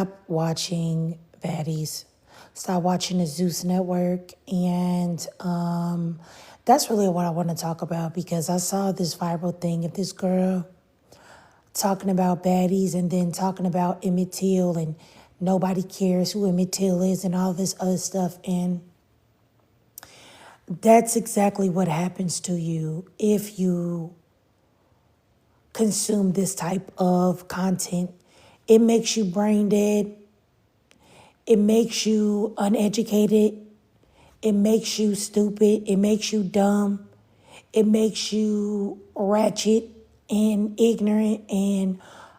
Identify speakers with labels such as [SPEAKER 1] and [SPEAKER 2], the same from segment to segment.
[SPEAKER 1] stop watching Baddies. Stop watching the Zeus Network. And that's really what I want to talk about because I saw this viral thing of this girl talking about Baddies and then talking about Emmett Till and nobody cares who Emmett Till is and all this other stuff. And that's exactly what happens to you if you consume this type of content. It makes you brain dead. It makes you uneducated. It makes you stupid. It makes you dumb. It makes you ratchet and ignorant and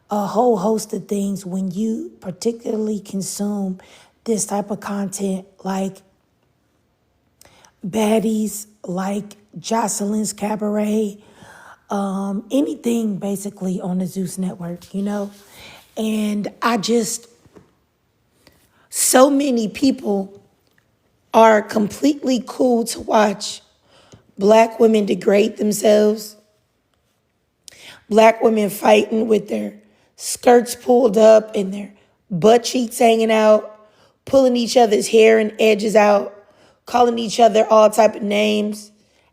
[SPEAKER 1] a whole host of things when you particularly consume this type of content like Baddies, like Jocelyn's Cabaret, anything basically on the Zeus Network, you know? And so many people are completely cool to watch Black women degrade themselves, Black women fighting with their skirts pulled up and their butt cheeks hanging out, pulling each other's hair and edges out, calling each other all type of names,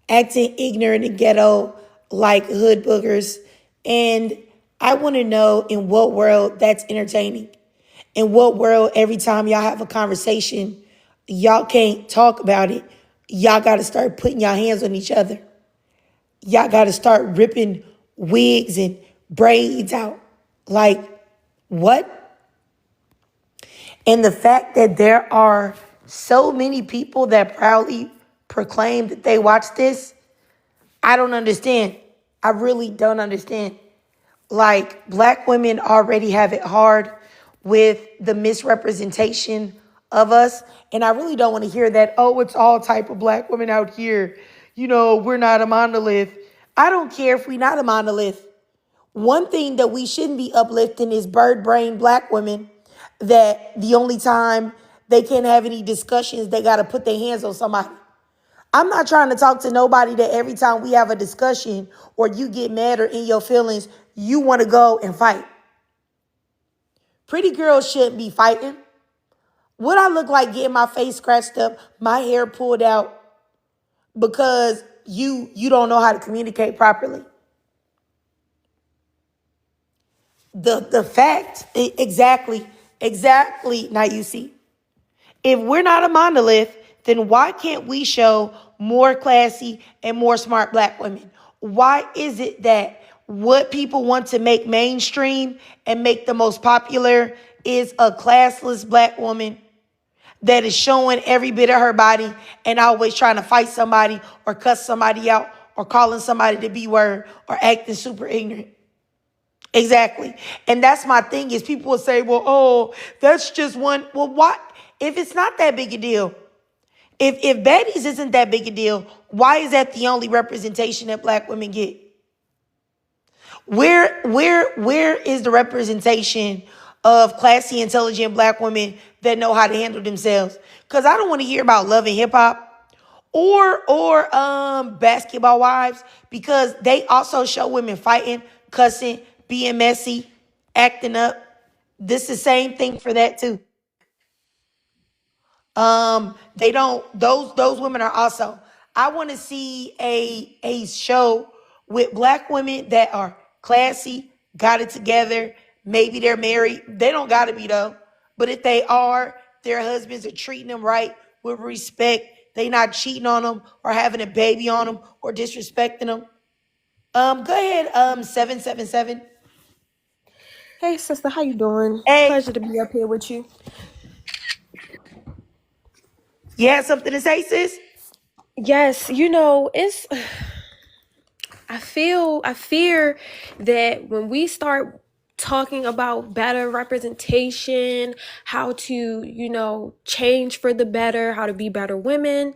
[SPEAKER 1] acting ignorant and ghetto like hood boogers. And I want to know in what world that's entertaining. In what world every time y'all have a conversation, y'all can't talk about it. Y'all got to start putting your hands on each other. Y'all got to start ripping wigs and braids out. Like, what? And the fact that there are so many people that proudly proclaim that they watch this, I don't understand. I really don't understand. Like, Black women already have it hard with the misrepresentation of us. And I really don't want to hear that, oh, it's all type of Black women out here. You know, we're not a monolith. I don't care if we're not a monolith. One thing that we shouldn't be uplifting is bird brain Black women that the only time they can't have any discussions, they got to put their hands on somebody. I'm not trying to talk to nobody that every time we have a discussion or you get mad or in your feelings, you want to go and fight. Pretty girls shouldn't be fighting. Would I look like getting my face scratched up, my hair pulled out because you don't know how to communicate properly? The fact, exactly. Now you see, if we're not a monolith, then why can't we show more classy and more smart Black women? Why is it that what people want to make mainstream and make the most popular is a classless Black woman that is showing every bit of her body and always trying to fight somebody or cuss somebody out or calling somebody the B word or acting super ignorant? Exactly. And that's my thing is people will say, well, oh, that's just one. Well, what? If it's not that big a deal, if Baddies isn't that big a deal, why is that the only representation that Black women get? Where is the representation of classy, intelligent Black women that know how to handle themselves? Because I don't want to hear about Love and Hip Hop or Basketball Wives, because they also show women fighting, cussing, being messy, acting up. This is the same thing for that too. They don't, those women are also, I want to see a show with Black women that are classy, got it together. Maybe they're married. They don't gotta be though. But if they are, their husbands are treating them right with respect. They not cheating on them or having a baby on them or disrespecting them. Go ahead, 777.
[SPEAKER 2] Hey sister, how you doing?
[SPEAKER 1] Hey,
[SPEAKER 2] Pleasure to be up here with you.
[SPEAKER 1] you have something to say, sis?
[SPEAKER 2] Yes, it's I fear that when we start talking about better representation, how to, change for the better, how to be better women,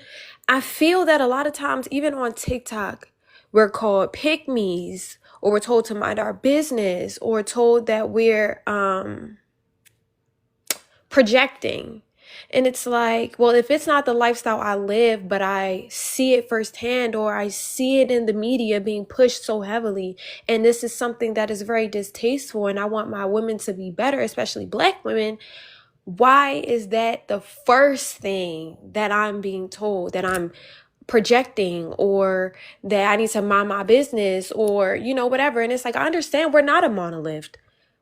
[SPEAKER 2] I feel that a lot of times, even on TikTok, we're called pick-me's, or we're told to mind our business, or told that we're projecting. And it's like, well, if it's not the lifestyle I live, but I see it firsthand or I see it in the media being pushed so heavily, and this is something that is very distasteful, and I want my women to be better, especially Black women, why is that the first thing that I'm being told, that I'm projecting, or that I need to mind my business, or, whatever? And it's like, I understand we're not a monolith,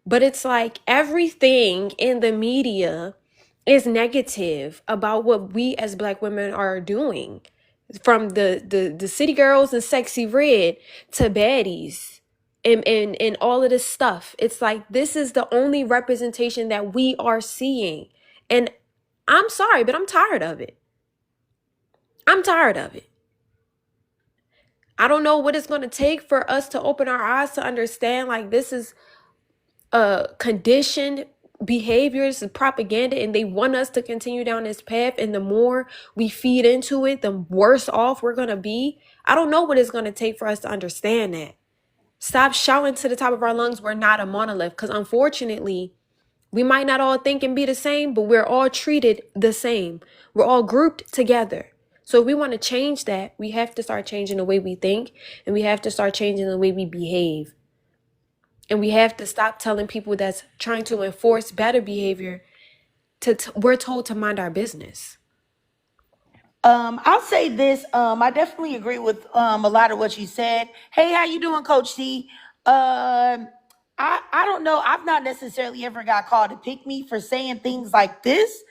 [SPEAKER 2] but it's like everything in the media is negative about what we as Black women are doing, from the city girls and Sexy Red to Baddies and all of this stuff. It's like, this is the only representation that we are seeing. And I'm sorry, but I'm tired of it. I'm tired of it. I don't know what it's going to take for us to open our eyes to understand, like, this is conditioned behaviors and propaganda, and they want us to continue down this path, and the more we feed into it, the worse off we're going to be. I don't know what it's going to take for us to understand that. Stop shouting to the top of our lungs we're not a monolith, because unfortunately we might not all think and be the same, but we're all treated the same. We're all grouped together. So if we want to change that, we have to start changing the way we think, and we have to start changing the way we behave. And we have to stop telling people that's trying to enforce better behavior we're told to mind our business.
[SPEAKER 1] I'll say this. I definitely agree with a lot of what you said. Hey, how you doing, Coach C? I don't know. I've not necessarily ever got called to pick me for saying things like this.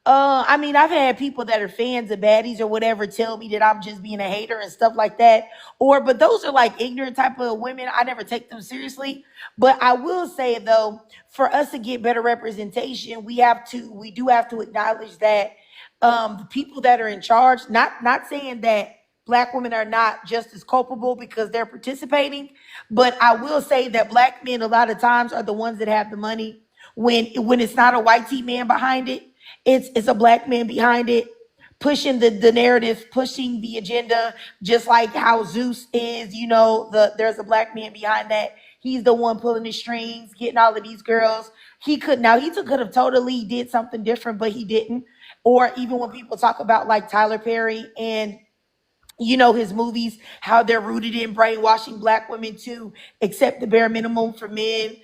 [SPEAKER 1] I mean, I've had people that are fans of Baddies or whatever tell me that I'm just being a hater and stuff like that. But those are like ignorant type of women. I never take them seriously. But I will say though, for us to get better representation, we do have to acknowledge that the people that are in charge, not saying that Black women are not just as culpable because they're participating, but I will say that Black men a lot of times are the ones that have the money when it's not a white T man behind it. It's a Black man behind it, pushing the narrative, pushing the agenda, just like how Zeus is, there's a Black man behind that. He's the one pulling the strings, getting all of these girls. He could have totally did something different, but he didn't. Or even when people talk about like Tyler Perry and his movies, how they're rooted in brainwashing Black women to accept the bare minimum for men,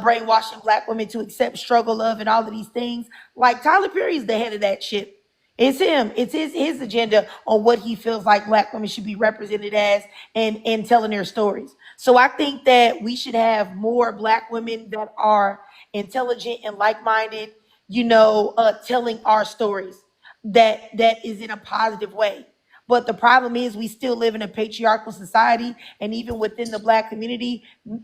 [SPEAKER 1] brainwashing Black women to accept struggle love and all of these things. Like Tyler Perry is the head of that ship. It's him. It's his agenda on what he feels like Black women should be represented as, and telling their stories. So I think that we should have more Black women that are intelligent and like-minded, telling our stories that is in a positive way. But the problem is we still live in a patriarchal society, and even within the Black community,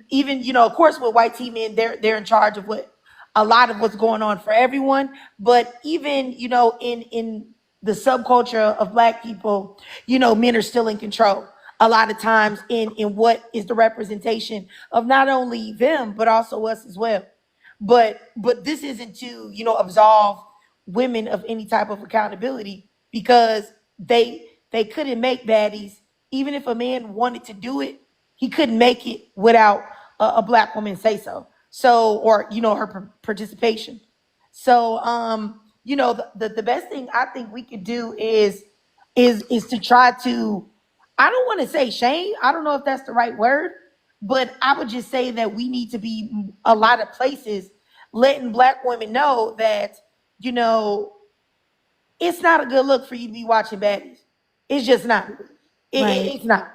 [SPEAKER 1] even of course with white T men, they're in charge of what a lot of what's going on for everyone. But even in the subculture of Black people, men are still in control a lot of times in what is the representation of not only them but also us as well. But this isn't to absolve women of any type of accountability, because they couldn't make Baddies. Even if a man wanted to do it, he couldn't make it without a Black woman say so. So, or her participation. So, the best thing I think we could do is to try to, I don't want to say shame. I don't know if that's the right word, but I would just say that we need to be a lot of places letting Black women know that, it's not a good look for you to be watching Baddies. It's just not.
[SPEAKER 2] Right.
[SPEAKER 1] It's not.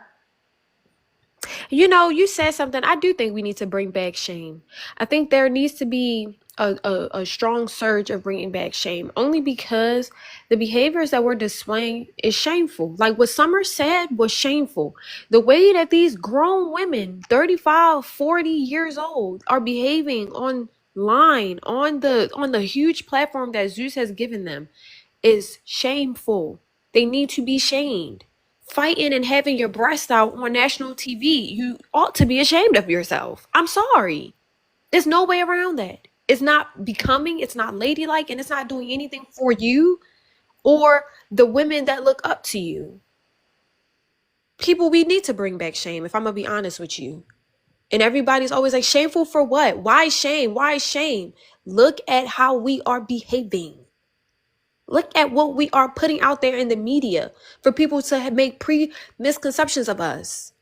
[SPEAKER 2] You said something. I do think we need to bring back shame. I think there needs to be a strong surge of bringing back shame, only because the behaviors that we're displaying is shameful. Like what Summer said was shameful. The way that these grown women, 35, 40 years old, are behaving online on the huge platform that Zeus has given them is shameful. They need to be shamed. Fighting and having your breast out on national TV, you ought to be ashamed of yourself. I'm sorry. There's no way around that. It's not becoming, it's not ladylike, and it's not doing anything for you or the women that look up to you. People, we need to bring back shame, if I'm going to be honest with you. And everybody's always like, shameful for what? Why shame? Why shame? Look at how we are behaving. Look at what we are putting out there in the media for people to make misconceptions of us.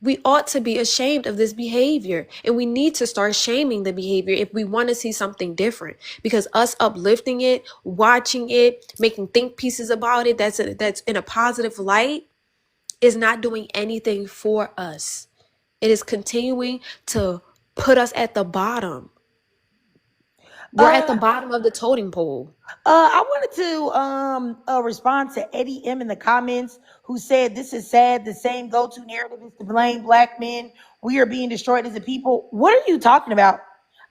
[SPEAKER 2] We ought to be ashamed of this behavior, and we need to start shaming the behavior if we want to see something different, because us uplifting it, watching it, making think pieces about it that's in a positive light is not doing anything for us. It is continuing to put us at the bottom. We're at the bottom of the totem pole.
[SPEAKER 1] I wanted to respond to Eddie M in the comments, who said this is sad. The same go-to narrative is to blame black men. We are being destroyed as a people. What are you talking about?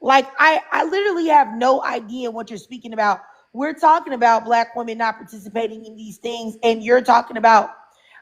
[SPEAKER 1] Like, I literally have no idea what you're speaking about. We're talking about black women not participating in these things, and you're talking about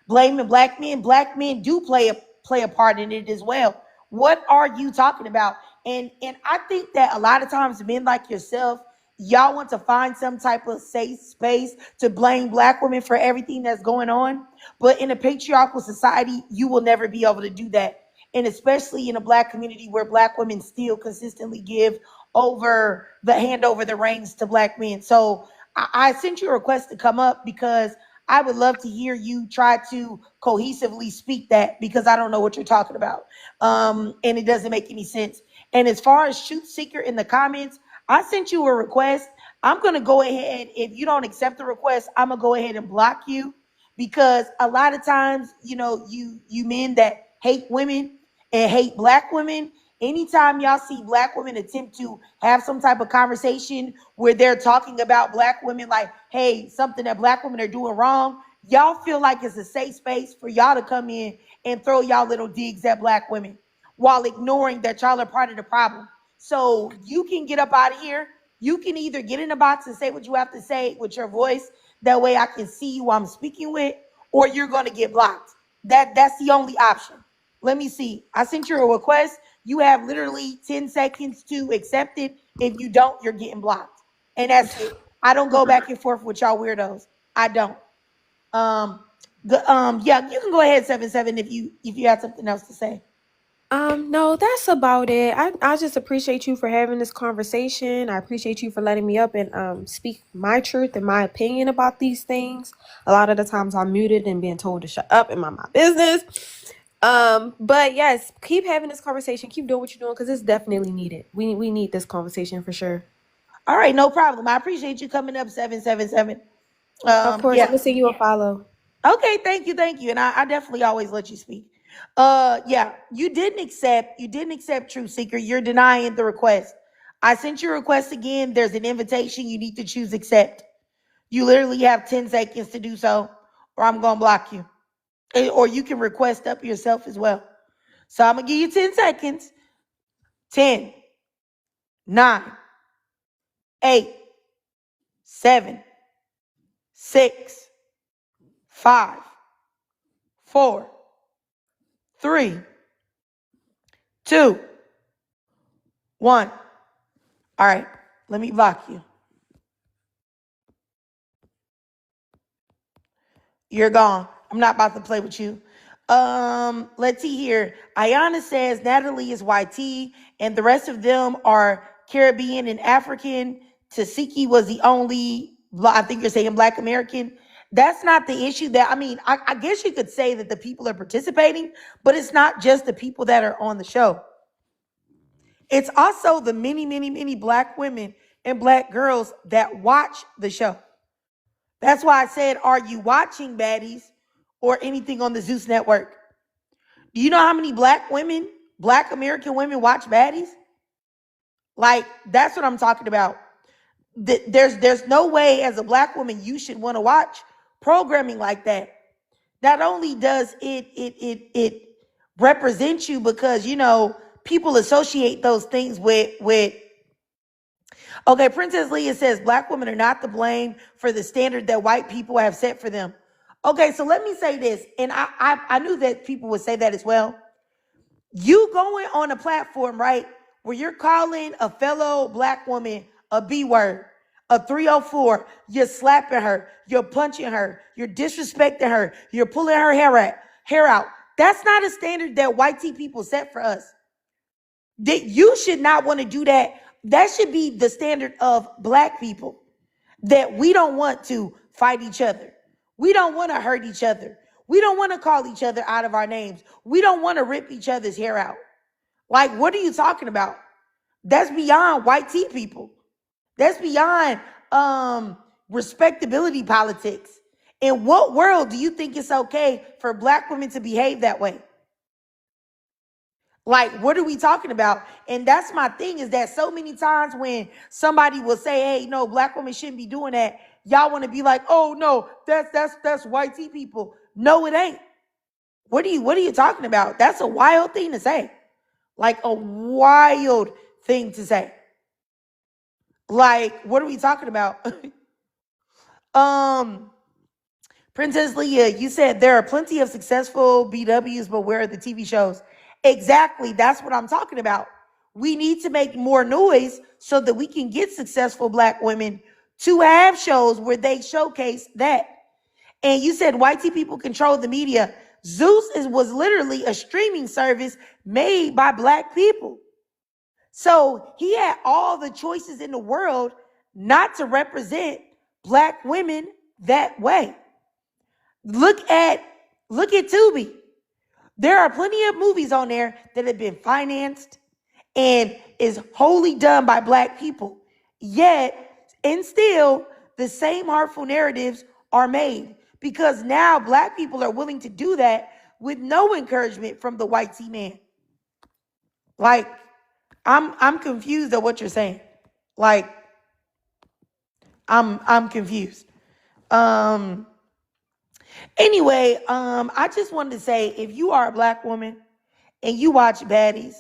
[SPEAKER 1] blaming black men. Black men do play a part in it as well. What are you talking about? And I think that a lot of times men like yourself, y'all want to find some type of safe space to blame black women for everything that's going on. But in a patriarchal society, you will never be able to do that. And especially in a black community where black women still consistently give hand over the reins to black men. So I sent you a request to come up because I would love to hear you try to cohesively speak that, because I don't know what you're talking about. And it doesn't make any sense. And as far as Truth Seeker in the comments, I sent you a request. I'm going to go ahead. If you don't accept the request, I'm going to go ahead and block you, because a lot of times, you men that hate women and hate black women, anytime y'all see black women attempt to have some type of conversation where they're talking about black women, like, hey, something that black women are doing wrong, y'all feel like it's a safe space for y'all to come in and throw y'all little digs at black women while ignoring that y'all are part of the problem. So you can get up out of here. You can either get in the box and say what you have to say with your voice. That way I can see you I'm speaking with, or you're going to get blocked. That's the only option. Let me see. I sent you a request. You have literally 10 seconds to accept it. If you don't, you're getting blocked. And that's it. I don't go back and forth with y'all weirdos. I don't. Yeah, you can go ahead, 7-7, if you have something else to say.
[SPEAKER 2] No, that's about it. I just appreciate you for having this conversation. I appreciate you for letting me up and speak my truth and my opinion about these things. A lot of the times I'm muted and being told to shut up and mind my business. But yes, keep having this conversation. Keep doing what you're doing, because it's definitely needed. We need this conversation for sure.
[SPEAKER 1] All right, no problem. I appreciate you coming up, 777.
[SPEAKER 2] Of course, I'm
[SPEAKER 1] Yeah.
[SPEAKER 2] gonna send you a follow.
[SPEAKER 1] Okay, thank you. And I definitely always let you speak. Yeah, you didn't accept Truth Seeker. You're denying the request. I sent your request again. There's an invitation. You need to choose accept. You literally have 10 seconds to do so, or I'm gonna block you. Or you can request up yourself as well. So I'm gonna give you 10 seconds. 10, 9, 8, 7, 6, 5, 4, 3, 2, 1. All right, let me block you. You're gone. I'm not about to play with you. Let's see here. Ayana says Natalie is YT and the rest of them are Caribbean and African. Tasiki was the only, I think you're saying Black American. That's not the issue. I guess you could say that the people are participating, but it's not just the people that are on the show. It's also the many, many, many Black women and Black girls that watch the show. That's why I said, are you watching Baddies or anything on the Zeus Network? Do you know how many Black women, Black American women watch Baddies? Like, that's what I'm talking about. There's no way as a Black woman you should want to watch programming like that. Not only does it represent you, because people associate those things with. Okay, Princess Leah says Black women are not to blame for the standard that white people have set for them. Okay, so let me say this, and I knew that people would say that as well. You going on a platform, right, where you're calling a fellow Black woman a B word, a 304, you're slapping her, you're punching her, you're disrespecting her, you're pulling her hair out. That's not a standard that white people set for us. That you should not want to do that. That should be the standard of Black people. that we don't want to fight each other. We don't want to hurt each other. We don't want to call each other out of our names. We don't want to rip each other's hair out. Like, what are you talking about? That's beyond white tea people. That's beyond respectability politics. In what world do you think it's okay for black women to behave that way? Like, what are we talking about? And that's my thing, is that so many times when somebody will say, hey, no, black women shouldn't be doing that, y'all want to be like, oh no, that's white tea people. No, it ain't. What are you talking about? That's a wild thing to say. Like, a wild thing to say. Like, what are we talking about? Princess Leah, you said there are plenty of successful BWs, but where are the TV shows? Exactly. That's what I'm talking about. We need to make more noise so that we can get successful black women to have shows where they showcase that. And you said white people control the media. Zeus was literally a streaming service made by black people. So he had all the choices in the world not to represent black women that way. Look at Tubi. There are plenty of movies on there that have been financed and is wholly done by black people. Yet, and still, the same harmful narratives are made because now black people are willing to do that with no encouragement from the white tea man. Like, I'm confused at what you're saying. Like, I'm confused. Anyway, I just wanted to say, if you are a black woman and you watch Baddies,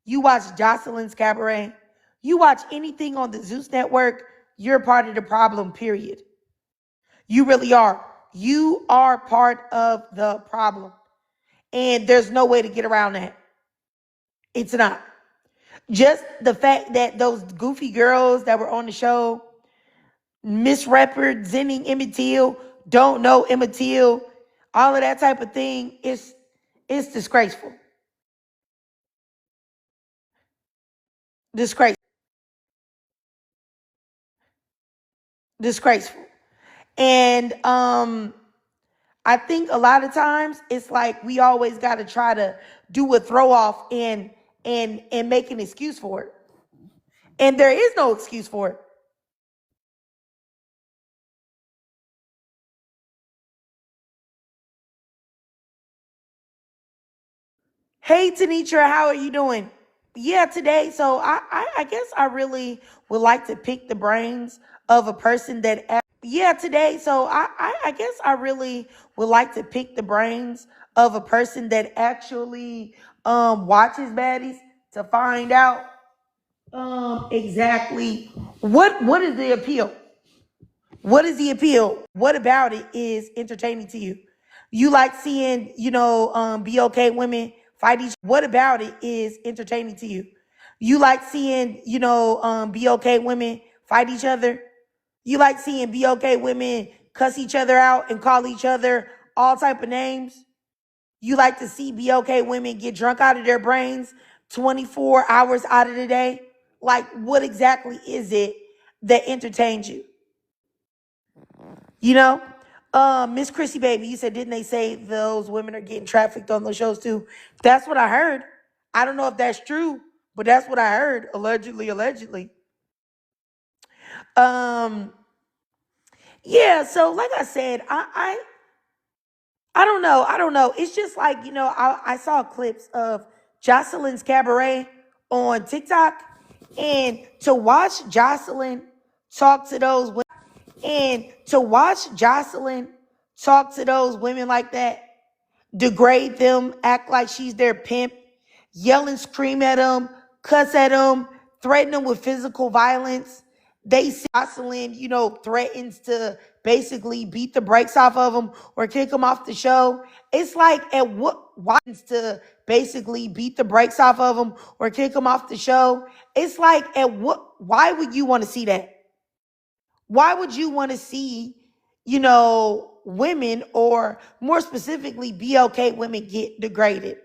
[SPEAKER 1] you watch Jocelyn's Cabaret, you watch anything on the Zeus Network, you're part of the problem, period. You really are. You are part of the problem. And there's no way to get around that. It's not. Just the fact that those goofy girls that were on the show misrepresenting Emmett Till, don't know Emmett Till, all of that type of thing, it's disgraceful. Disgraceful. Disgraceful. And I think a lot of times it's like we always got to try to do a throw off and make an excuse for it. And there is no excuse for it. Hey, Tanitra, how are you doing? Yeah, today. So I guess I really would like to pick the brains of a person that. Yeah, today. So I guess I really would like to pick the brains of a person that actually watches Baddies to find out exactly what is the appeal. What is the appeal? What about it is entertaining to you? You like seeing, BOK women fight each. What about it is entertaining to you? You like seeing, BOK women fight each other. You like seeing BOK women cuss each other out and call each other all type of names. You like to see BOK women get drunk out of their brains 24 hours out of the day. Like, what exactly is it that entertains you? You know, Miss Chrissy Baby, you said, didn't they say those women are getting trafficked on those shows too? That's what I heard. I don't know if that's true, but that's what I heard. Allegedly. Yeah. So, like I said, I don't know. It's just like, I saw clips of Jocelyn's Cabaret on TikTok, and to watch Jocelyn talk to those women. And to watch Jocelyn talk to those women like that, degrade them, act like she's their pimp, yell and scream at them, cuss at them, threaten them with physical violence. They see Jocelyn, threatens to basically beat the brakes off of them or kick them off the show. It's like, why to basically beat the brakes off of them or kick them off the show? It's like, why would you want to see that? Why would you want to see, women, or more specifically, BLK women get degraded?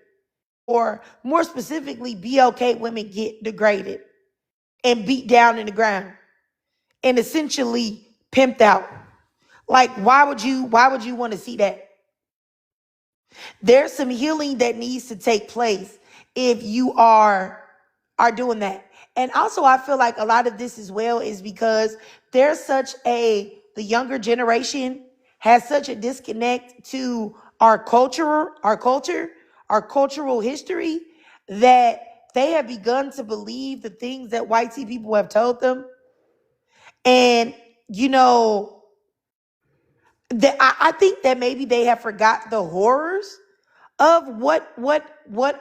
[SPEAKER 1] Or more specifically, BLK women get degraded and beat down in the ground and essentially pimped out. Like, why would you want to see that? There's some healing that needs to take place if you are doing that. And also I feel like a lot of this as well is because there's the younger generation has such a disconnect to our cultural history, that they have begun to believe the things that white people have told them. And you know, I think that maybe they have forgot the horrors of what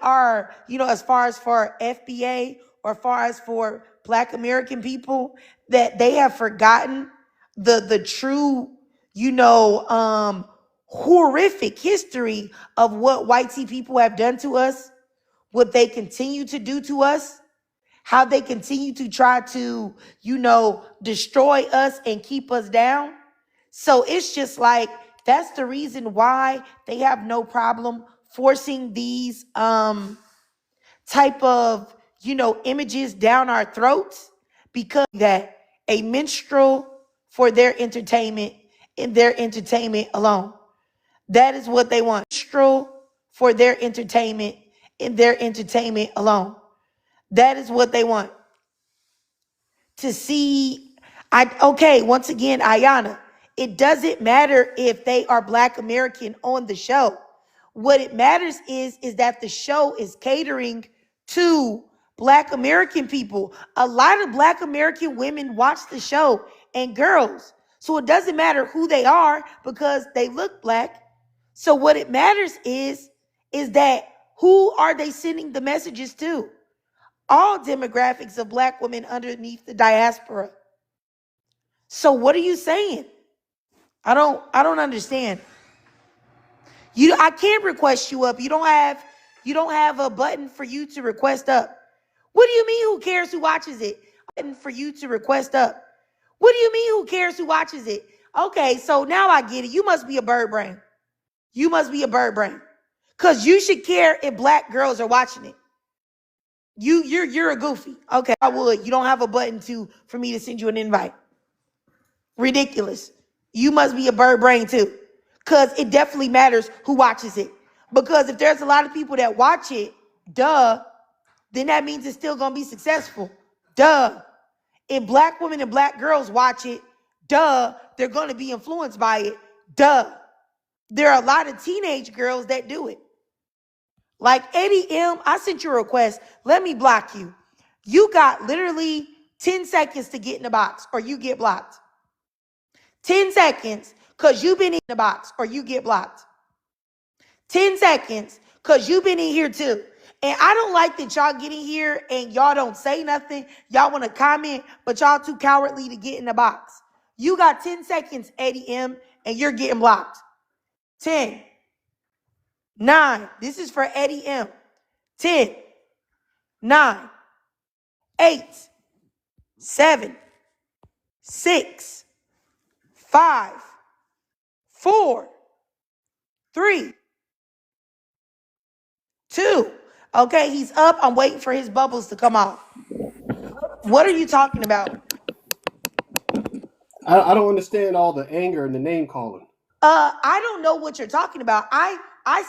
[SPEAKER 1] are, as far as for FBA, or far as for Black American people, that they have forgotten the true, horrific history of what white people have done to us, what they continue to do to us, how they continue to try to, destroy us and keep us down. So it's just like, that's the reason why they have no problem forcing these type of, images down our throats, because that a minstrel for their entertainment, and their entertainment alone. That is what they want. Minstrel for their entertainment, and their entertainment alone. That is what they want to see. Once again, Ayana, it doesn't matter if they are Black American on the show. What it matters is that the show is catering to Black American people. A lot of Black American women watch the show, and girls. So it doesn't matter who they are, because they look Black. So what it matters is that who are they sending the messages to? All demographics of Black women underneath the diaspora. So what are you saying? I don't understand. I can't request you up. You don't have a button for you to request up. What do you mean who cares who watches it? A button for you to request up. What do you mean who cares who watches it? Okay, so now I get it. You must be a bird brain. You must be a bird brain. Cause you should care if Black girls are watching it. You're a goofy. Okay, I would. You don't have a button for me to send you an invite. Ridiculous. You must be a bird brain too. Because it definitely matters who watches it. Because if there's a lot of people that watch it, then that means it's still going to be successful. If Black women and Black girls watch it, they're going to be influenced by it. There are a lot of teenage girls that do it. Like Eddie M, I sent you a request. Let me block you. You got literally 10 seconds to get in the box, or you get blocked. 10 seconds, because you've been in the box, or you get blocked. 10 seconds, because you've been in here too. And I don't like that y'all get in here and y'all don't say nothing. Y'all want to comment, but y'all too cowardly to get in the box. You got 10 seconds, Eddie M, and you're getting blocked. 10, 9, this is for Eddie M. 10, 9, 8, 7, 6, 5, 4, 3, 2. Okay, he's up. I'm waiting for his bubbles to come off. What are you talking about?
[SPEAKER 3] I don't understand all the anger and the name calling.
[SPEAKER 1] I don't know what you're talking about. I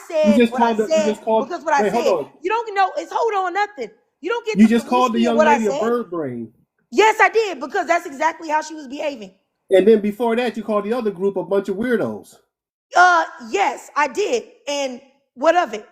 [SPEAKER 1] said what I said because what I said. You don't know. It's hold on nothing. You don't get.
[SPEAKER 3] You just called the young lady a bird brain.
[SPEAKER 1] Yes, I did, because that's exactly how she was behaving.
[SPEAKER 3] And then before that, you called the other group a bunch of weirdos.
[SPEAKER 1] Yes, I did. And what of it?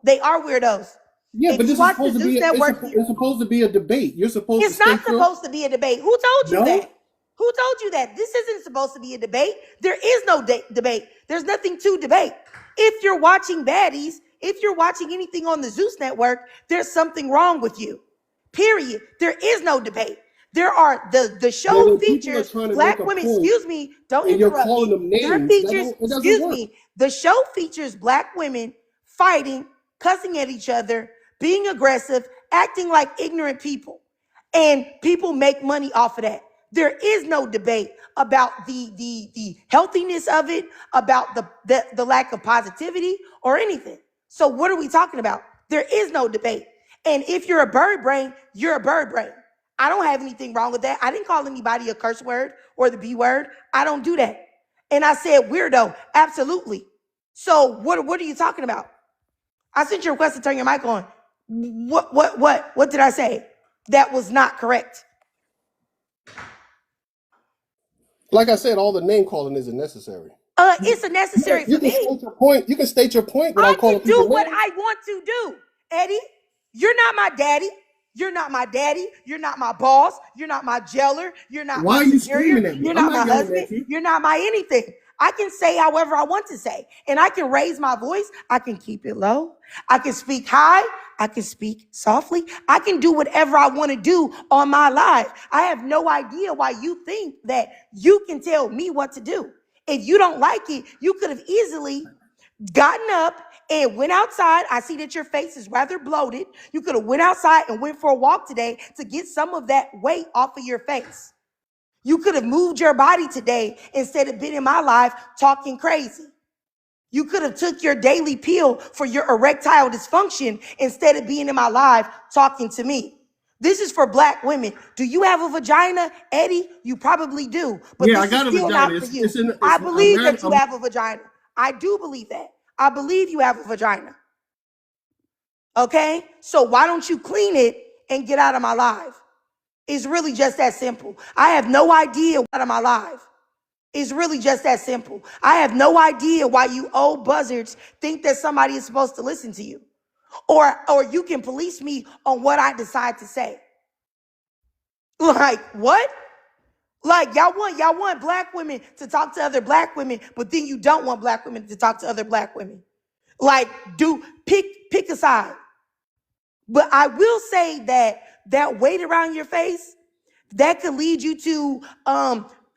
[SPEAKER 1] They are weirdos.
[SPEAKER 3] Yeah, but this is supposed to be. It's supposed to be a debate. You're supposed.
[SPEAKER 1] It's not supposed to be a debate. Who told you that? Who told you that? This isn't supposed to be a debate. There is no debate. There's nothing to debate. If you're watching Baddies, if you're watching anything on the Zeus network, there's something wrong with you. Period. There is no debate. There are the show features Black women. Excuse me. Don't interrupt me. Their features. Excuse me. The show features Black women fighting, cussing at each other, being aggressive, acting like ignorant people, and people make money off of that. There is no debate about the healthiness of it, about the lack of positivity or anything. So what are we talking about? There is no debate. And if you're a bird brain, you're a bird brain. I don't have anything wrong with that. I didn't call anybody a curse word or the B word. I don't do that. And I said weirdo, absolutely. So what are you talking about? I sent you a request to turn your mic on. What did I say? That was not correct.
[SPEAKER 3] Like I said, all the name calling isn't necessary.
[SPEAKER 1] It's a necessary for
[SPEAKER 3] You can
[SPEAKER 1] me.
[SPEAKER 3] state your point. You can state your point
[SPEAKER 1] I
[SPEAKER 3] without calling
[SPEAKER 1] can do
[SPEAKER 3] people
[SPEAKER 1] what
[SPEAKER 3] names.
[SPEAKER 1] I want to do, Eddie. You're not my daddy. You're not my daddy. You're not my boss. You're not my jailer. You're not
[SPEAKER 3] Why
[SPEAKER 1] my
[SPEAKER 3] are you
[SPEAKER 1] superior.
[SPEAKER 3] screaming at me?
[SPEAKER 1] You're
[SPEAKER 3] I'm
[SPEAKER 1] not
[SPEAKER 3] not
[SPEAKER 1] my
[SPEAKER 3] yelling
[SPEAKER 1] husband.
[SPEAKER 3] at you.
[SPEAKER 1] You're not my anything. I can say however I want to say, and I can raise my voice. I can keep it low. I can speak high. I can speak softly. I can do whatever I want to do on my live. I have no idea why you think that you can tell me what to do. If you don't like it, you could have easily gotten up and went outside. I see that your face is rather bloated. You could have went outside and went for a walk today to get some of that weight off of your face. You could have moved your body today instead of being in my life talking crazy. You could have took your daily pill for your erectile dysfunction instead of being in my life talking to me. This is for black women. Do you have a vagina, Eddie? You probably do, but
[SPEAKER 3] Yeah, I
[SPEAKER 1] this is
[SPEAKER 3] got a
[SPEAKER 1] still
[SPEAKER 3] vagina.
[SPEAKER 1] not for you. I
[SPEAKER 3] I'm
[SPEAKER 1] believe
[SPEAKER 3] rather,
[SPEAKER 1] that you have a vagina. I do believe that. I believe you have a vagina. Okay? So why don't you clean it and get out of my life? It's really just that simple. I have no idea what out of my life. It's really just that simple. I have no idea why you old buzzards think that somebody is supposed to listen to you. Or you can police me on what I decide to say. Like, what? Like, y'all want black women to talk to other black women, but then you don't want black women to talk to other black women. Like, pick a side. But I will say that weight around your face, that could lead you to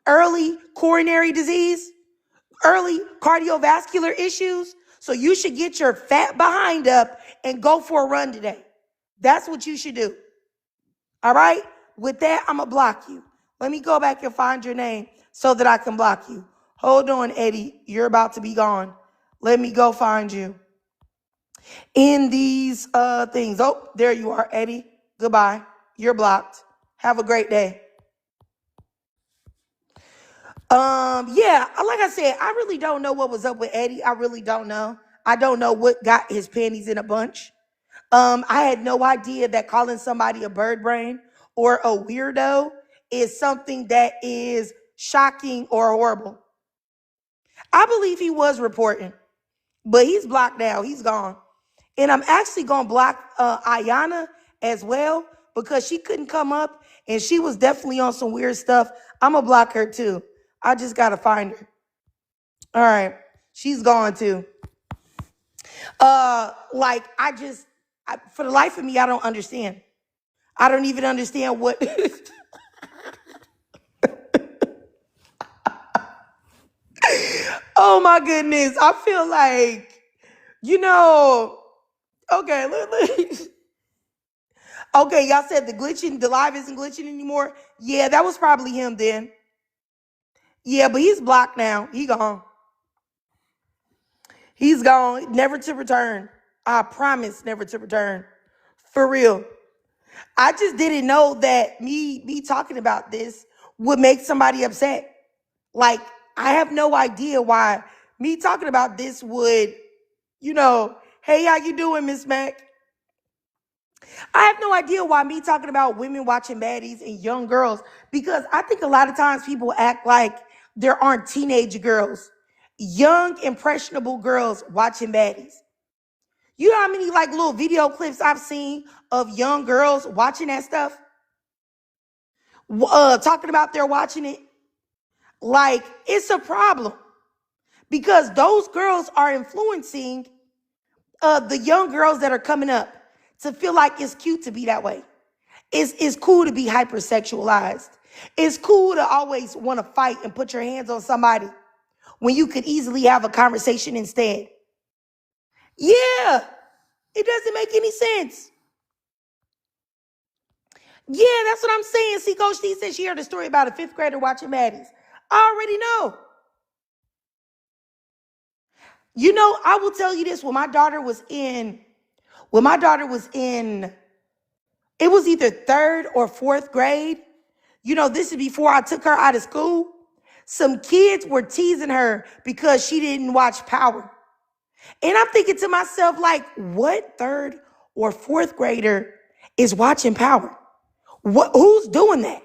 [SPEAKER 1] early coronary disease, early cardiovascular issues. So you should get your fat behind up and go for a run today. That's what you should do. All right? With that, I'm going to block you. Let me go back and find your name so that I can block you. Hold on, Eddie. You're about to be gone. Let me go find you in these things. Oh, there you are, Eddie. Goodbye. You're blocked. Have a great day. Yeah, like I said, I really don't know what was up with Eddie. I really don't know. I don't know what got his panties in a bunch. I had no idea that calling somebody a bird brain or a weirdo is something that is shocking or horrible. I believe he was reporting, but he's blocked now. He's gone. And I'm actually going to block Ayana as well because she couldn't come up and she was definitely on some weird stuff. I'm going to block her too. I just got to find her. All right. She's gone too. For the life of me, I don't understand. I don't even understand what. Oh my goodness. I feel like, okay, okay, y'all said the live isn't glitching anymore. Yeah, that was probably him then. Yeah, but he's blocked now. He gone. He's gone, never to return. I promise never to return. For real. I just didn't know that me talking about this would make somebody upset. Like, I have no idea why me talking about this would, hey, how you doing, Miss Mac? I have no idea why me talking about women watching baddies and young girls, because I think a lot of times people act like there aren't teenage girls, young, impressionable girls watching baddies. You know how many like little video clips I've seen of young girls watching that stuff? Talking about they're watching it. Like, it's a problem because those girls are influencing the young girls that are coming up to feel like it's cute to be that way. It's cool to be hypersexualized. It's cool to always want to fight and put your hands on somebody when you could easily have a conversation instead. Yeah, it doesn't make any sense. Yeah, that's what I'm saying. See, Coach D said she heard a story about a fifth grader watching Baddies. I already know. I will tell you this. When my daughter was in It was either third or fourth grade. You know, this is before I took her out of school. Some kids were teasing her because she didn't watch Power. And I'm thinking to myself, like, what third or fourth grader is watching Power? Who's doing that?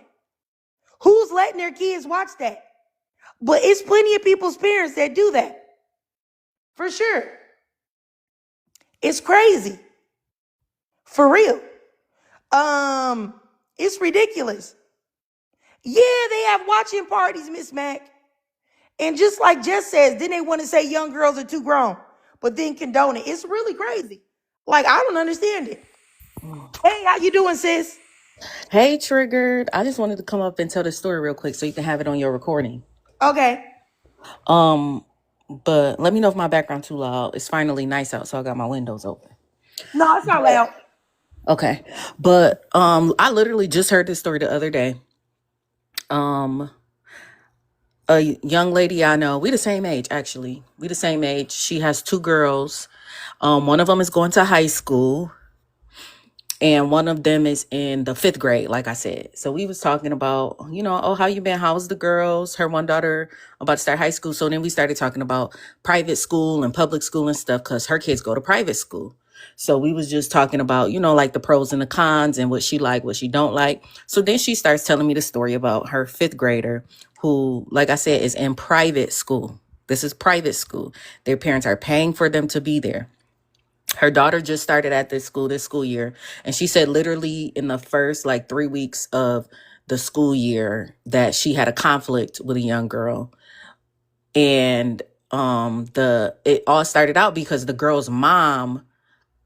[SPEAKER 1] Who's letting their kids watch that? But it's plenty of people's parents that do that. For sure. It's crazy. For real. It's ridiculous. Yeah, they have watching parties, Miss Mac. And just like Jess says, then they want to say young girls are too grown, but then condone it. It's really crazy. Like, I don't understand it. Hey, how you doing, sis?
[SPEAKER 4] Hey, Triggered. I just wanted to come up and tell the story real quick so you can have it on your recording.
[SPEAKER 1] Okay.
[SPEAKER 4] But let me know if my background too loud. It's finally nice out, so I got my windows open.
[SPEAKER 1] No, it's not loud.
[SPEAKER 4] Okay. But I literally just heard this story the other day. A young lady I know, we the same age, actually. We the same age. She has two girls. One of them is going to high school. And one of them is in the 5th grade, like I said. So we was talking about, oh, how you been? How's the girls? Her one daughter about to start high school. So then we started talking about private school and public school and stuff because her kids go to private school. So we was just talking about, like the pros and the cons and what she like, what she don't like. So then she starts telling me the story about her 5th grader who, like I said, is in private school. This is private school. Their parents are paying for them to be there. Her daughter just started at this school year. And she said literally in the first 3 weeks of the school year that she had a conflict with a young girl. And it all started out because the girl's mom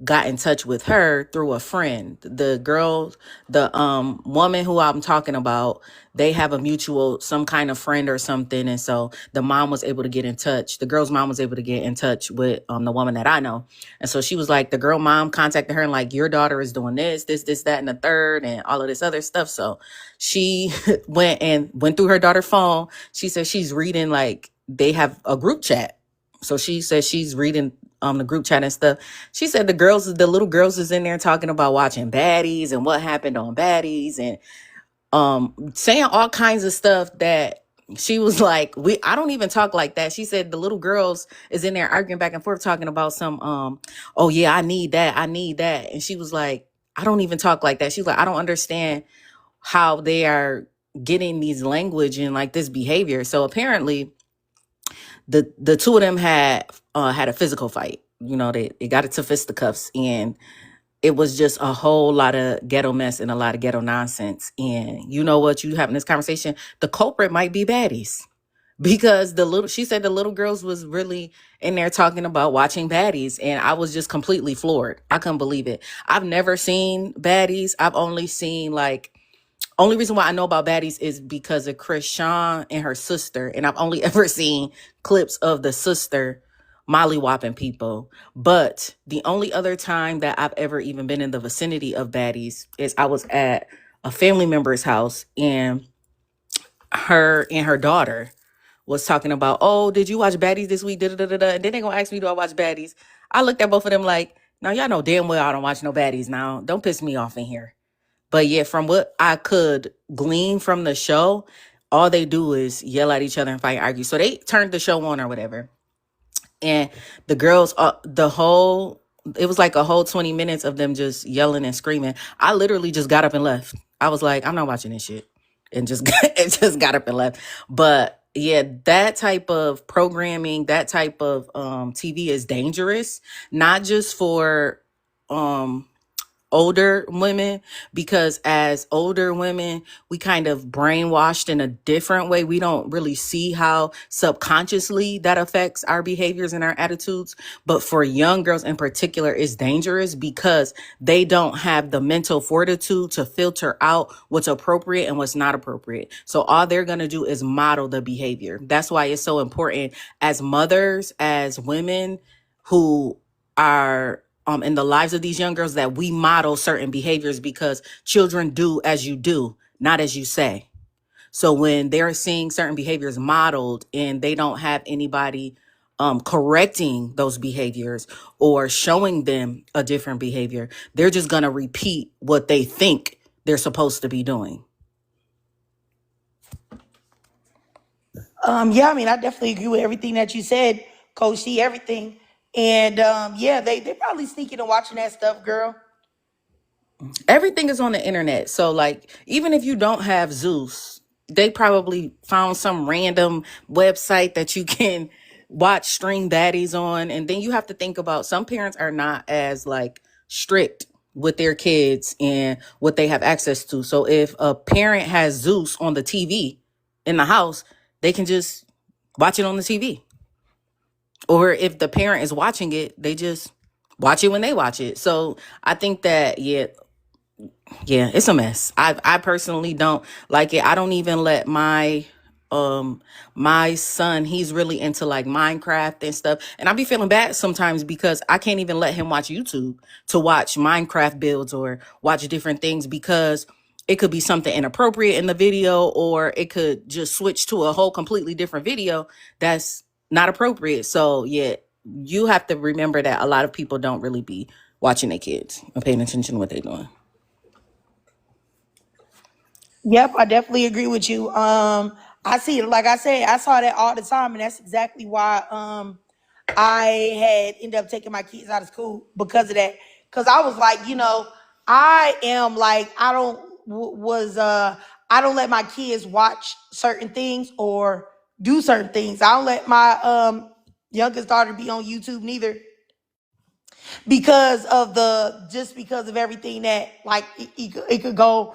[SPEAKER 4] got in touch with her through a friend. The woman who I'm talking about, they have a mutual, some kind of friend or something. And so the mom was able to get in touch. The girl's mom was able to get in touch with the woman that I know. And so she was like, the girl mom contacted her and like, your daughter is doing this, that, and the third, and all of this other stuff. So she went through her daughter's phone. She said she's reading, they have a group chat. So she said she's reading the group chat and stuff. She said the little girls is in there talking about watching Baddies and what happened on Baddies and saying all kinds of stuff that she was like, I don't even talk like that. She said the little girls is in there arguing back and forth talking about some oh yeah, I need that. And she was like, I don't even talk like that. She's like, I don't understand how they are getting these language and like this behavior. So apparently the two of them had a physical fight. They got into fisticuffs, and it was just a whole lot of ghetto mess and a lot of ghetto nonsense. And you know what? You having this conversation, the culprit might be Baddies. Because she said the little girls was really in there talking about watching Baddies, and I was just completely floored. I couldn't believe it. I've never seen Baddies. I've only seen only reason why I know about Baddies is because of Chris Shawn and her sister. And I've only ever seen clips of the sister mollywopping people. But the only other time that I've ever even been in the vicinity of Baddies is I was at a family member's house, and her daughter was talking about, oh, did you watch Baddies this week? And then they gonna ask me, do I watch Baddies? I looked at both of them like, now y'all know damn well I don't watch no Baddies now. Don't piss me off in here. But yeah, from what I could glean from the show, all they do is yell at each other and fight and argue. So they turned the show on or whatever. And the girls, it was like a whole 20 minutes of them just yelling and screaming. I literally just got up and left. I was like, I'm not watching this shit. And just got up and left. But yeah, that type of programming, that type of TV is dangerous, not just for older women, because as older women, we kind of brainwashed in a different way. We don't really see how subconsciously that affects our behaviors and our attitudes. But for young girls in particular, it's dangerous because they don't have the mental fortitude to filter out what's appropriate and what's not appropriate. So all they're going to do is model the behavior. That's why it's so important as mothers, as women who are in the lives of these young girls, that we model certain behaviors, because children do as you do, not as you say. So when they're seeing certain behaviors modeled and they don't have anybody correcting those behaviors or showing them a different behavior. They're just going to repeat what they think they're supposed to be doing.
[SPEAKER 1] Yeah, I mean, I definitely agree with everything that you said, Coach C, everything. And yeah, they probably sneaking and watching that stuff, girl.
[SPEAKER 4] Everything is on the internet. So like, even if you don't have Zeus, they probably found some random website that you can watch stream baddies on. And then you have to think about, some parents are not as like strict with their kids and what they have access to. So if a parent has Zeus on the TV in the house, they can just watch it on the TV. Or if the parent is watching it, they just watch it when they watch it. So I think that, yeah, it's a mess. I personally don't like it. I don't even let my son, he's really into like Minecraft and stuff. And I be feeling bad sometimes because I can't even let him watch YouTube to watch Minecraft builds or watch different things, because it could be something inappropriate in the video, or it could just switch to a whole completely different video that's not appropriate. So yeah, you have to remember that a lot of people don't really be watching their kids and paying attention to what they're doing.
[SPEAKER 1] Yep, I definitely agree with you. I see it. Like I said, I saw that all the time, and that's exactly why I had ended up taking my kids out of school because of that. Because I was like, I am like, I don't let my kids watch certain things or do certain things. I don't let my youngest daughter be on YouTube neither, because of everything that, like, it could go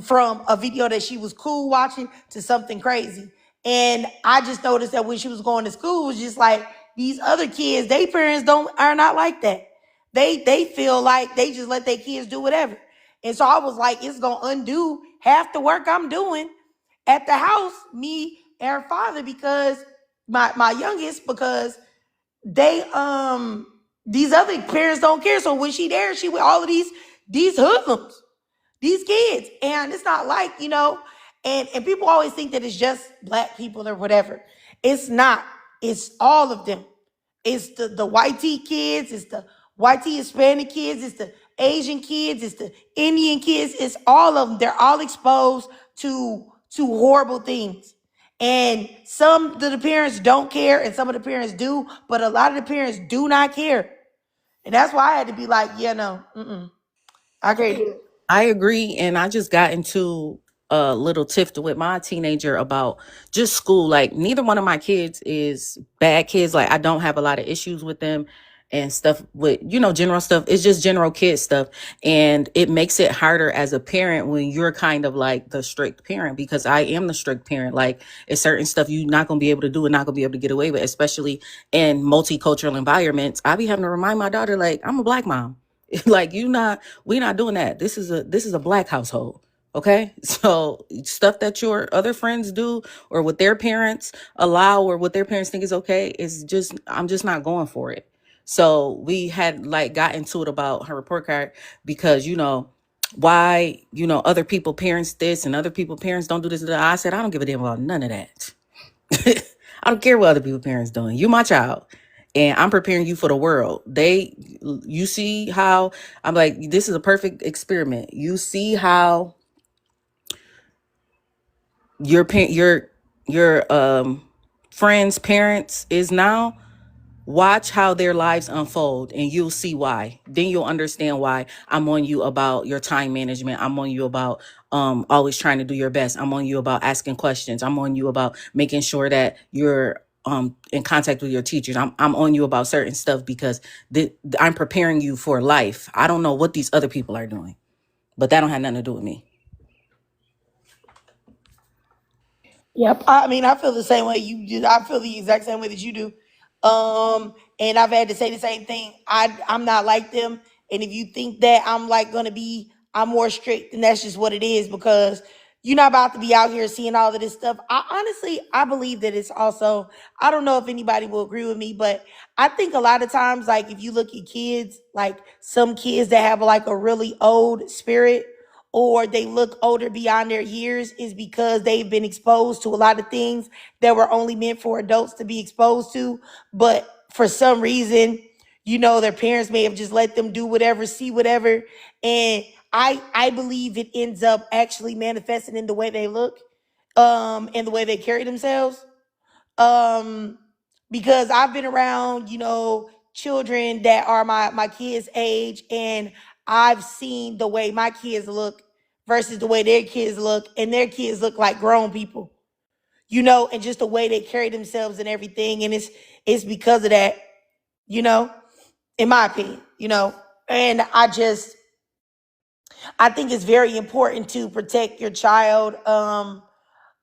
[SPEAKER 1] from a video that she was cool watching to something crazy. And I just noticed that when she was going to school, it was just like, these other kids, they parents are not like that. They feel like they just let their kids do whatever. And so I was like, it's gonna undo half the work I'm doing at the house, me and her father, because my youngest, because they these other parents don't care. So when she there, she with all of these hoodlums, these kids. And it's not like, and people always think that it's just black people or whatever. It's not. It's all of them. It's the white tea kids, it's the white tea Hispanic kids, it's the Asian kids, it's the Indian kids, it's all of them. They're all exposed to horrible things. And some of the parents don't care, and some of the parents do, but a lot of the parents do not care. And that's why I had to be like, yeah, no, I can't do it.
[SPEAKER 4] I agree. And I just got into a little tiff with my teenager about just school. Like, neither one of my kids is bad kids. Like, I don't have a lot of issues with them and stuff with, general stuff. It's just general kid stuff. And it makes it harder as a parent when you're kind of like the strict parent, because I am the strict parent. Like, it's certain stuff you're not going to be able to do and not going to be able to get away with, especially in multicultural environments. I be having to remind my daughter, like, I'm a black mom. Like, we're not doing that. This is a black household. Okay. So stuff that your other friends do or what their parents allow or what their parents think is okay is just, I'm just not going for it. So we had like got into it about her report card because, why, other people parents this and other people parents don't do this. I said, I don't give a damn about none of that. I don't care what other people's parents doing. You my child. And I'm preparing you for the world. You see how I'm like, this is a perfect experiment. You see how your friends' parents is now. Watch how their lives unfold and you'll see why. Then you'll understand why I'm on you about your time management. I'm on you about always trying to do your best. I'm on you about asking questions. I'm on you about making sure that you're in contact with your teachers. I'm on you about certain stuff because I'm preparing you for life. I don't know what these other people are doing, but that don't have nothing to do with me.
[SPEAKER 1] Yep. I mean, I feel the same way you do. I feel the exact same way that you do. And I've had to say the same thing. I'm not like them. And if you think that I'm like gonna be, I'm more strict, and that's just what it is, because you're not about to be out here seeing all of this stuff. I believe that it's also, I don't know if anybody will agree with me, but I think a lot of times, like, if you look at kids, like some kids that have like a really old spirit, or they look older beyond their years is because they've been exposed to a lot of things that were only meant for adults to be exposed to. But for some reason, their parents may have just let them do whatever, see whatever. And I believe it ends up actually manifesting in the way they look, and the way they carry themselves. Um, because I've been around, children that are my kids' age, and I've seen the way my kids look versus the way their kids look, and their kids look like grown people, and just the way they carry themselves and everything. And it's because of that, in my opinion, and I think it's very important to protect your child,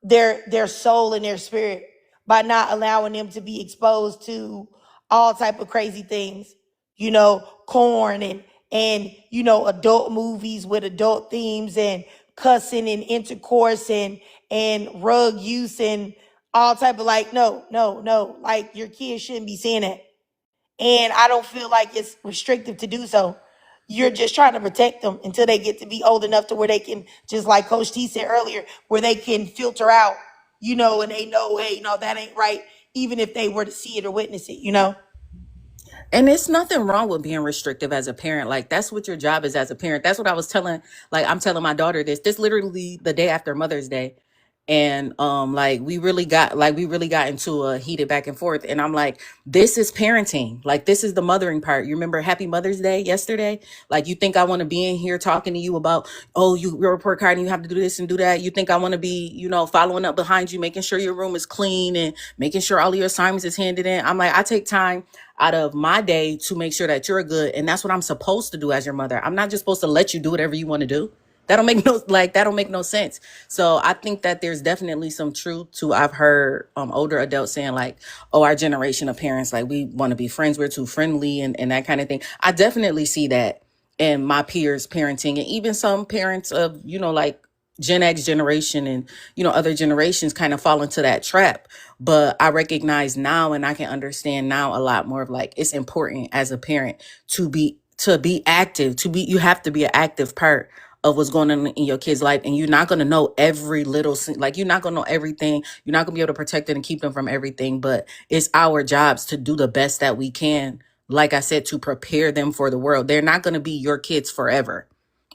[SPEAKER 1] their soul and their spirit, by not allowing them to be exposed to all type of crazy things, corn and adult movies with adult themes and cussing and intercourse and rug use and all type of, like, no, like, your kids shouldn't be seeing that. And I don't feel like it's restrictive to do so. You're just trying to protect them until they get to be old enough to where they can, just like Coach T said earlier, where they can filter out, and they know, hey, no, that ain't right, even if they were to see it or witness it.
[SPEAKER 4] And it's nothing wrong with being restrictive as a parent. Like, that's what your job is as a parent. That's what I was telling, like, I'm telling my daughter this literally the day after Mother's Day. And like we really got into a heated back and forth. And I'm like, this is parenting. Like, this is the mothering part. You remember Happy Mother's Day yesterday? Like, you think I want to be in here talking to you about, oh, your report card and you have to do this and do that? You think I want to be, following up behind you, making sure your room is clean and making sure all of your assignments is handed in? I'm like, I take time out of my day to make sure that you're good. And that's what I'm supposed to do as your mother. I'm not just supposed to let you do whatever you want to do. That don't make no sense. So I think that there's definitely some truth to, I've heard older adults saying, like, oh, our generation of parents, like, we want to be friends, we're too friendly and that kind of thing. I definitely see that in my peers parenting, and even some parents of, like Gen X generation and, other generations kind of fall into that trap. But I recognize now, and I can understand now a lot more of, like, it's important as a parent to be active, you have to be an active part of what's going on in your kid's life. And you're not going to know every little, like, you're not going to know everything. You're not going to be able to protect it and keep them from everything, but it's our jobs to do the best that we can. Like I said, to prepare them for the world. They're not going to be your kids forever.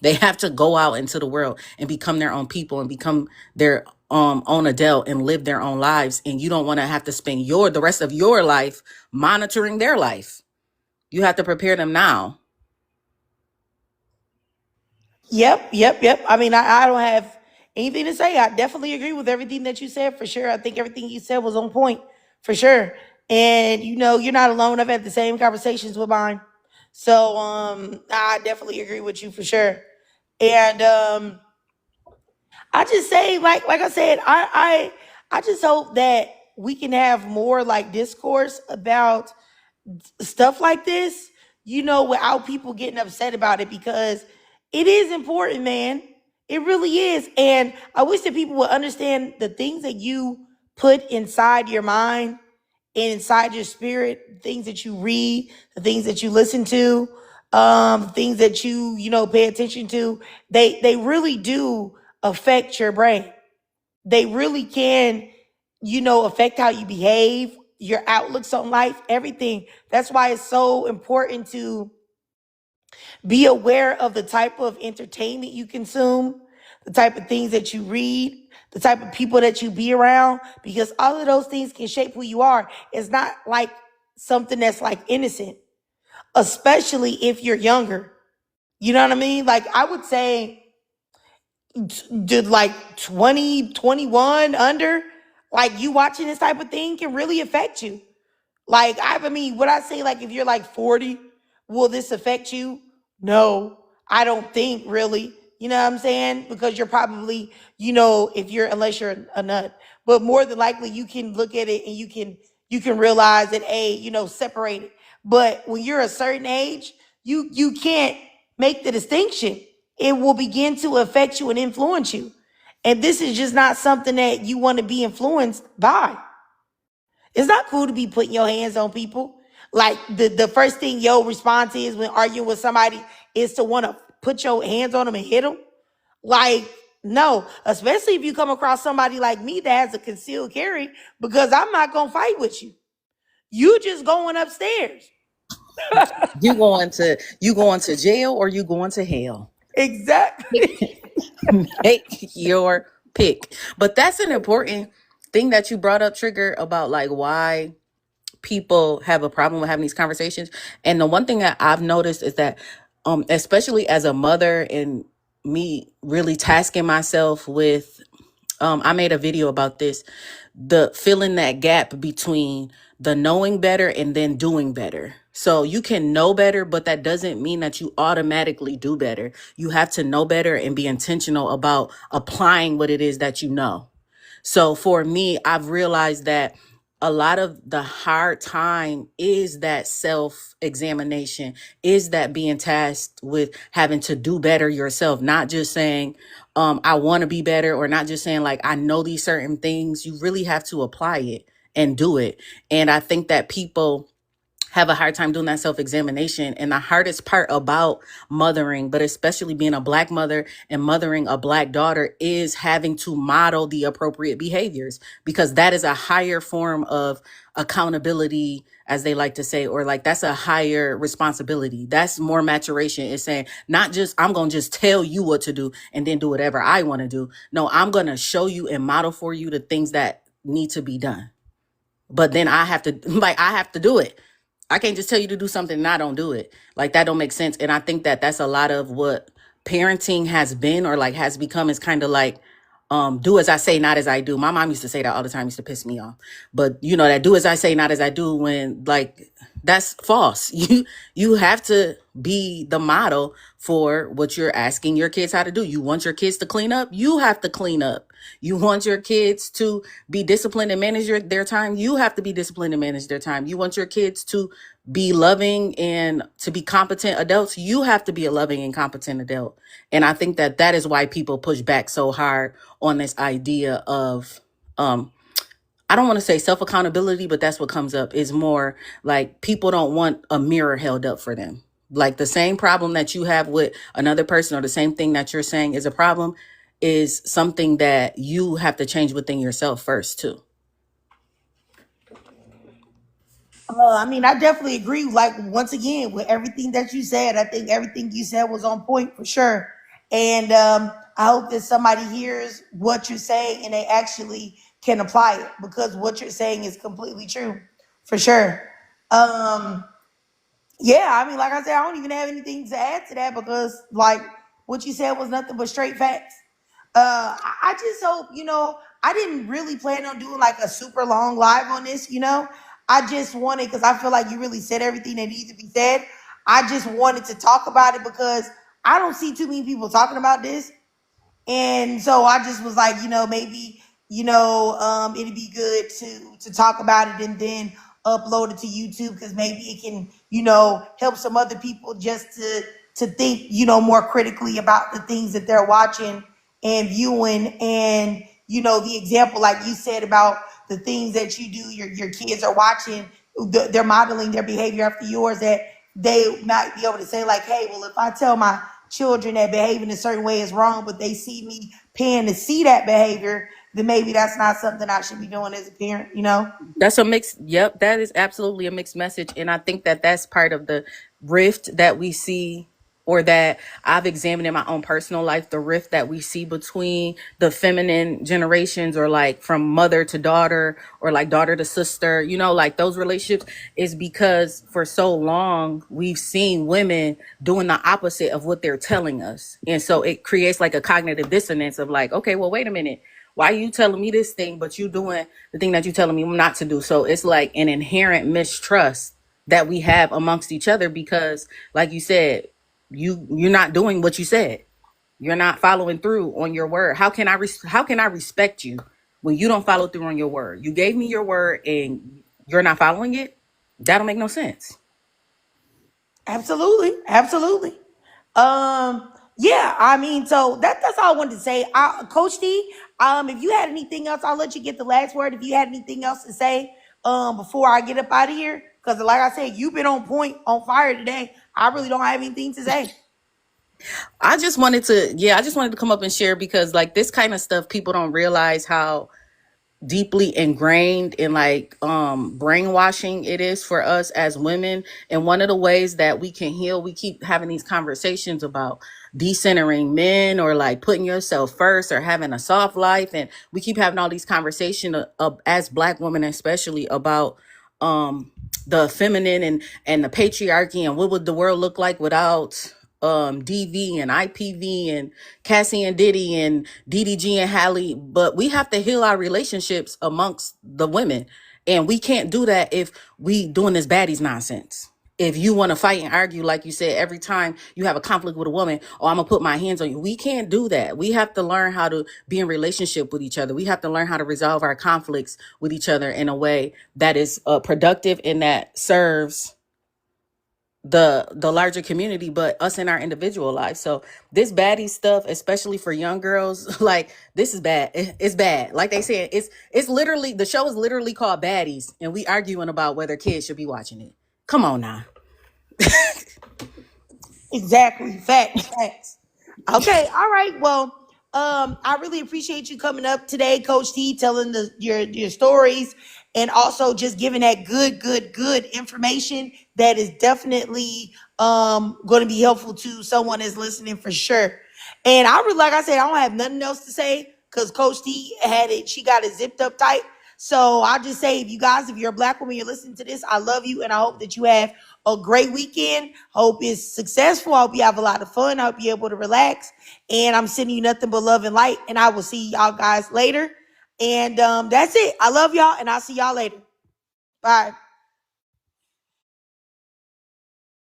[SPEAKER 4] They have to go out into the world and become their own people and become their own adult and live their own lives. And you don't want to have to spend the rest of your life monitoring their life. You have to prepare them now.
[SPEAKER 1] Yep. I mean, I don't have anything to say. I definitely agree with everything that you said, for sure. I think everything you said was on point, for sure. And you're not alone. I've had the same conversations with mine. So I definitely agree with you, for sure. And I just say, like I said, I just hope that we can have more, like, discourse about stuff like this, without people getting upset about it, because it is important, man. It really is. And I wish that people would understand the things that you put inside your mind and inside your spirit, things that you read, the things that you listen to, things that you pay attention to. They really do affect your brain. They really can, affect how you behave, your outlooks on life, everything. That's why it's so important to be aware of the type of entertainment you consume, the type of things that you read, the type of people that you be around, because all of those things can shape who you are. It's not like something that's, like, innocent, especially if you're younger. You know what I mean? Like, I would say, did, like, 20, 21 under, like, you watching this type of thing can really affect you. Like, I mean, would I say, like, if you're like 40, will this affect you? No, I don't think, really. You know what I'm saying? Because you're probably, unless you're a nut, but more than likely you can look at it and you can realize that, separate it. But when you're a certain age, you can't make the distinction. It will begin to affect you and influence you. And this is just not something that you want to be influenced by. It's not cool to be putting your hands on people. Like, the first thing your response is when arguing with somebody is to want to put your hands on them and hit them. Like, no, especially if you come across somebody like me that has a concealed carry, because I'm not gonna fight with you. You just going upstairs.
[SPEAKER 4] You going to jail or you going to hell?
[SPEAKER 1] Exactly.
[SPEAKER 4] Make your pick. But that's an important thing that you brought up, Trigger, about like why people have a problem with having these conversations. And the one thing that I've noticed is that especially as a mother and me really tasking myself with I made a video about this, the filling that gap between the knowing better and then doing better. So you can know better, but that doesn't mean that you automatically do better. You have to know better and be intentional about applying what it is that you know. So for me, I've realized that a lot of the hard time is that self examination, is that being tasked with having to do better yourself, not just saying, I want to be better, or not just saying, like, I know these certain things. You really have to apply it and do it. And I think that people have a hard time doing that self-examination. And the hardest part about mothering, but especially being a Black mother and mothering a Black daughter, is having to model the appropriate behaviors, because that is a higher form of accountability, as they like to say, or like that's a higher responsibility. That's more maturation. It's saying, not just, I'm going to just tell you what to do and then do whatever I want to do. No, I'm going to show you and model for you the things that need to be done. But then I have to, like, I have to do it. I can't just tell you to do something and I don't do it. Like, that don't make sense. And I think that that's a lot of what parenting has been, or like has become, is kind of like, do as I say, not as I do. My mom used to say that all the time, used to piss me off. But you know, that do as I say, not as I do, when like that's false. You have to be the model for what you're asking your kids how to do. You want your kids to clean up, you have to clean up. You want your kids to be disciplined and manage their time, you have to be disciplined and manage their time. You want your kids to be loving and to be competent adults, you have to be a loving and competent adult. And I think that that is why people push back so hard on this idea of I don't want to say self-accountability, but that's what comes up, is more like people don't want a mirror held up for them. Like the same problem that you have with another person, or the same thing that you're saying is a problem, is something that you have to change within yourself first too.
[SPEAKER 1] I mean, I definitely agree. Like, once again, with everything that you said, I think everything you said was on point for sure. And I hope that somebody hears what you're saying and they actually can apply it, because what you're saying is completely true, for sure. Um, yeah, I mean, like I said, I don't even have anything to add to that, because, like, what you said was nothing but straight facts. I just hope, I didn't really plan on doing like a super long live on this, I just wanted, because I feel like you really said everything that needs to be said. I just wanted to talk about it because I don't see too many people talking about this. And so I just was like, maybe, it'd be good to talk about it and then upload it to YouTube, because maybe it can, help some other people just to think, more critically about the things that they're watching and viewing. And, the example, like you said, about the things that you do, your kids are watching, they're modeling their behavior after yours, that they might be able to say, like, hey, well, if I tell my children that behaving a certain way is wrong, but they see me paying to see that behavior, then maybe that's not something I should be doing as a parent.
[SPEAKER 4] That's a mix. Yep, that is absolutely a mixed message. And I think that that's part of the rift that we see, or that I've examined in my own personal life, the rift that we see between the feminine generations, or like from mother to daughter, or like daughter to sister, like those relationships, is because for so long we've seen women doing the opposite of what they're telling us. And so it creates like a cognitive dissonance of like, okay, well, wait a minute. Why are you telling me this thing, but you doing the thing that you're telling me not to do? So it's like an inherent mistrust that we have amongst each other, because like you said, you're not doing what you said. You're not following through on your word. How can I respect you when you don't follow through on your word? You gave me your word and you're not following it. That don't make no sense.
[SPEAKER 1] Absolutely. Absolutely. Yeah, I mean, so that's all I wanted to say. Coach D, if you had anything else, I'll let you get the last word. If you had anything else to say, before I get up out of here, because like I said, you've been on point, on fire today. I really don't have anything to say.
[SPEAKER 4] I just wanted to come up and share because like this kind of stuff, people don't realize how deeply ingrained in like brainwashing it is for us as women. And one of the ways that we can heal, we keep having these conversations about decentering men or like putting yourself first or having a soft life, and we keep having all these conversations as Black women especially about the feminine and the patriarchy and what would the world look like without DV and IPV and Cassie and Diddy and DDG and Hallie. But we have to heal our relationships amongst the women. And we can't do that if we doing this baddies nonsense. If you want to fight and argue, like you said, every time you have a conflict with a woman, oh, I'm gonna put my hands on you. We can't do that. We have to learn how to be in relationship with each other. We have to learn how to resolve our conflicts with each other in a way that is productive and that serves the larger community, but us in our individual lives. So this baddie stuff, especially for young girls, like this is bad. It's bad. Like they said, it's literally, the show is literally called Baddies, and we arguing about whether kids should be watching it. Come on now.
[SPEAKER 1] Exactly. Facts. Okay. All right. Well, I really appreciate you coming up today, Coach T, telling your stories and also just giving that good information that is definitely going to be helpful to someone that's listening for sure. And I really, like I said, I don't have nothing else to say because Coach T had it. She got it zipped up tight. So I'll just say, if you're a Black woman, you're listening to this, I love you. And I hope that you have a great weekend. Hope it's successful. I hope you have a lot of fun. I hope you're able to relax. And I'm sending you nothing but love and light. And I will see y'all guys later. And that's it. I love y'all. And I'll see y'all later. Bye.